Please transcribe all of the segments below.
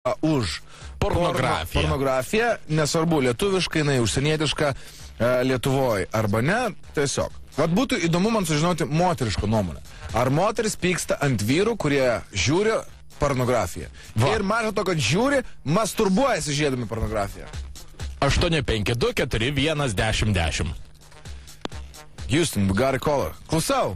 už Pornografiją. Pornografiją, nesvarbu, lietuviškai, jinai užsienietiška Lietuvoje arba ne, tiesiog. Vat būtų įdomu man sužinoti moterišką nuomonę. Ar moteris pyksta ant vyrų, kurie žiūri pornografiją? Ir maža to, kad žiūri, masturbuojasi žiūrėdami pornografiją. 852-4-1-10-10. Houston, we got a caller. Klausau.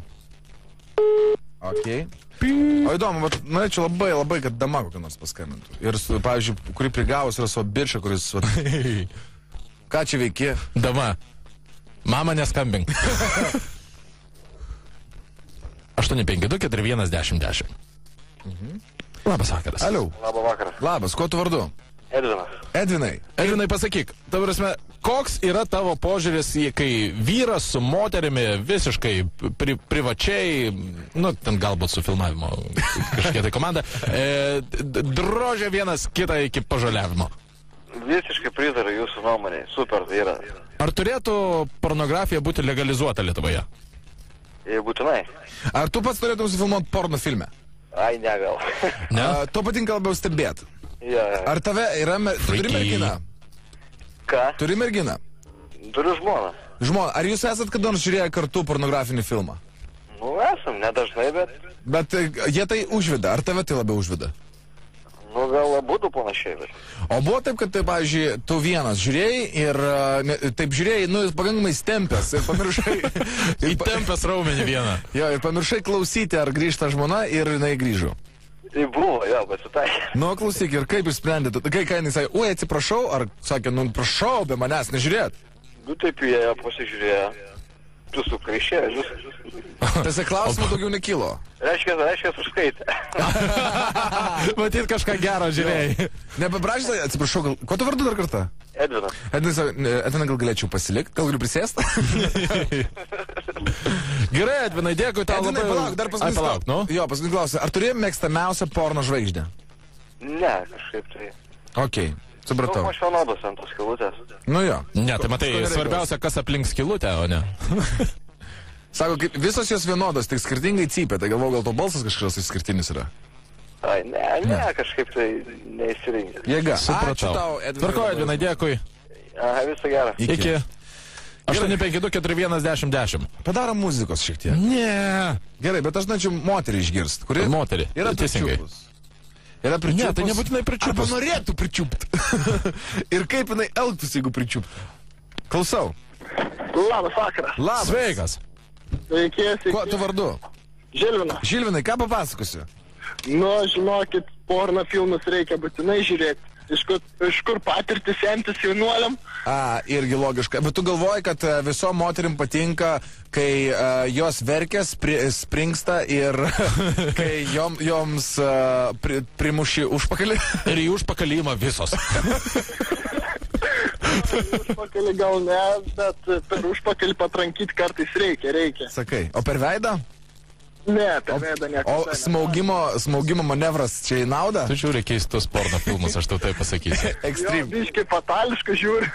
Ok. O įdomu, bet norėčiau labai, kad dama kokią nors paskambintų. Ir, pavyzdžiui, kuri prigavus yra savo bičą, kuris... Ką čia veiki? Dama. Mama, neskambink. 852-4-1-10-10. Labas vakaras. Aliau. Labą vakarą. Labas, kuo tu vardu? Edvinas. Edvinai. Edvinai, pasakyk, ta prasme, koks yra tavo požiūris, kai vyras su moterimi visiškai privačiai, nu, ten galbūt su filmavimo kažkokia tai komanda, drožia vienas kitą iki pažaliavimo? Visiškai pritariu jūsų nuomonė. Super, tai yra. Ar turėtų pornografija būti legalizuota Lietuvoje? Būtinai. Ar tu pats turėtum sufilmuoti porno filme? Ai, ne gal. Ne? To patinka labiau stebėti. Ja. Ar tave yra... Turi merginą? Ką? Turi merginą? Turiu žmoną. Žmona, ar jūs esat kada nors žiūrėję kartu pornografinį filmą? Nu, esam, nedažnai, bet... Bet jie tai užveda, ar tave tai labiau užveda? Nu, gal būtų panašiai, bet... O buvo taip, kad, tai, pavyzdžiui, tu vienas žiūrėjai ir taip žiūrėjai, nu, pakankamai stempęs ir pamiršai... Įtempęs raumenį vieną. Jo, ir pamiršai klausyti, ar grįžta žmona ir jinai grįžo. Tai buvo, jo, pasitaikė. Nu, klausyk, ir kaip išsprendėte? Kai jinai sakė, oi, atsiprašau, ar sakė, nu, prašau, be manęs nežiūrėt? Nu, taip jie pasižiūrėjo. Tu sukreišėjai, jūs. Tiesa, klausimų daugiau nekilo. Reiškia, užskaitė. Matyt, kažką gero žiūrėjai. Nepaprašyta, atsiprašau, kuo tu vardu dar kartą? Edvinas. Edvinai, gal galėčiau pasilikti, gal galiu prisėsti? Gerai, Edvinai, dėkui tau Edvinai, labai. palauk, dar paskutinis klausimas. Nu? Jo, paskutinis klausimas. Ar turėjai mėgstamiausią porno žvaigždę? Ne, kažkaip tai. Okei, supratau. Nu, aš vienodas ant tos skilutės. Nu jo. Ne, tai matai, svarbiausia, kas aplink skilutę, o ne. Sako, kaip visos jos vienodos, tik skirtingai cypia, tai galvoju, gal to balsas kažkas išskirtinis yra. Ai, ne, kažkaip tai neįsirinkti. Jėga. Supratau. Ačiū tau, Edvinai. Tvarko, Edvinai, dėkui. Aha, visą gerą. Iki. 852-4-1-10-10. Padarom muzikos šiek tiek. Ne. Gerai, bet aš norėčiau moterį išgirsti. Kuri? Moterį. Yra Teisingai. pričiupus. Yra pričiupus. Ne, tai nebūtinai pričiupus. Arba norėtų pričiupti. Ir kaip jinai elgtųsi, jeigu pričiuptų. Klausau. Labas vakaras. Labas. Sveikas. Sveiki. Kuo tu vardu? Žilvinas. Žilvinai, ką papasakosi? Nu, žinokit, porno filmus reikia būtinai žiūrėti. Iš kur patirtis semtis jaunuoliam? Irgi logiška. Bet tu galvoji, kad visom moterim patinka, kai jos verkia, springsta ir kai joms primuši užpakalį? Ir į užpakalį ima visos. Užpakalį gal ne, bet per užpakalį patrankyti kartais reikia. Sakai, o per veidą? Ne, per veidą niekada. O smaugimo manevras čia į naudą? Tu žiūri keistus porno filmus, aš tau tai pasakysiu. Jo, Extreme. biškai fatališkai žiūri.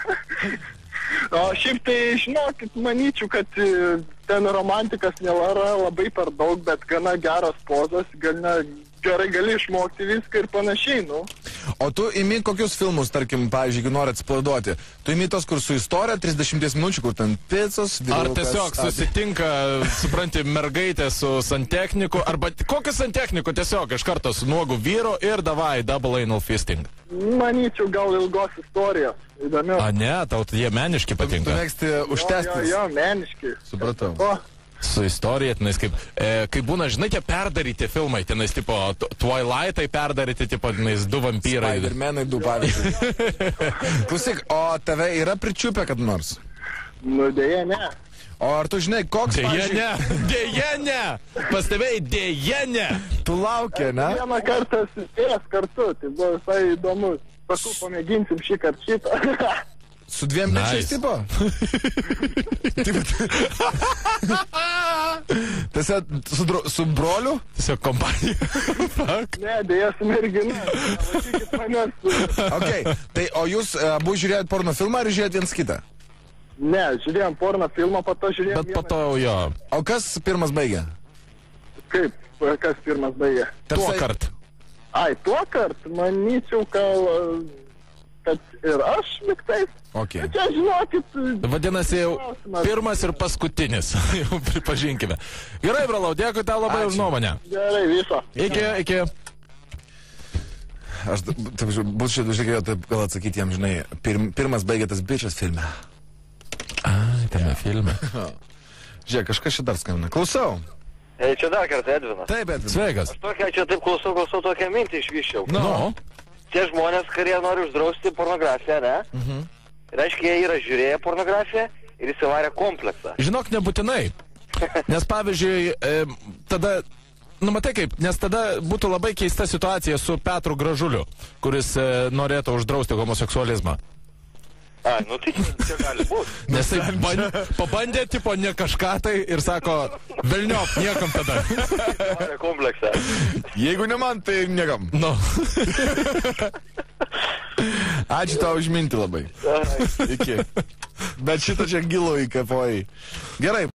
O šiaip tai, žinokit, manyčiau, kad ten romantikas nėra labai per daug, bet gana geras pozas, gerai gali išmokti viską ir panašiai, nu. O tu imi kokius filmus, tarkim, pavyzdžiui, jeigu nori atsipalaiduoti? Tu imi tos, kur su istorija, 30 minučių, kur ten picos, Ar vyrukas, tiesiog susitinka, supranti, mergaitė su santechniku, arba kokiu santechniku tiesiog iš karto su nuogu vyru ir davai double anal fisting. Manyčiau, gal ilgos istorijos. Įdomiau. A ne, tau jie meniški Tu patinka. mėgsti užtestis. Jo, meniškai. Supratau. O, Su istorija, tenais kaip būna, žinai, tie perdaryti filmai, tenais tipo Twilightai perdaryti, tipo, tenais du vampyrai. Spidermanai du, pavyzdžiui. Klausyk, o tave yra pričiupę kad nors? nu dėja, ne. O ar tu žinai, koks, Dėja ne! Pas tavai dėja ne! tu laukia, ne? Vieną kartą susijęs kartu, tai buvo visai įdomus. Sakau, pamėginsim šį kartą šitą. Su dviem mečiais Nice. tipo? Tiesiog su broliu? Tiesiog kompanija. Ne, dėja su mergina. Klausykit manęs. Okay. Tai, o jūs abu žiūrėjot porno filmą ar žiūrėjot viens kitą? Ne, žiūrėjom porno filmą, po to žiūrėjom. Bet po to jo. O kas pirmas baigė? Kaip, kas pirmas baigė? Tuo kart. Ai, tuo kartu, manyčiau, kad ir aš liktais. Okay. Čia, žinokit, Vadinasi, jau pirmas ir paskutinis. Jau pripažinkime. Gerai, brolau, dėkui tau labai už nuomonę. gerai, viso. Iki. Aš būtų šitą žiūrėjau, taip gal atsakyti jam, žinai, pirmas baigė tas bičias filme. Ai, tame filme. Žiūrėk, kažkas šitą dar skambina. Klausau. Čia dar kartą Edvinas. Taip, bet... Sveikas. Tokia, čia taip klausau tokią mintį išvyščiau. Nu. Tie žmonės, kurie nori uždrausti pornografiją, ne? Reiškia, jie yra žiūrėję pornografiją ir įsivarė kompleksą. Žinok, nebūtinai. Nes pavyzdžiui, tada, matai kaip, nes tada būtų labai keista situacija su Petru Gražuliu, kuris norėtų uždrausti homoseksualizmą. Ai, nu tai čia gali būti. Nes tai pabandė, tipo, ne kažką tai ir sako, velniop, niekam tada. Įsivarė kompleksą. Jeigu ne man, tai niekam. Nu. Ačiū tau už mintį labai. Iki. Bet šitą čia gilų įkapojai. Gerai,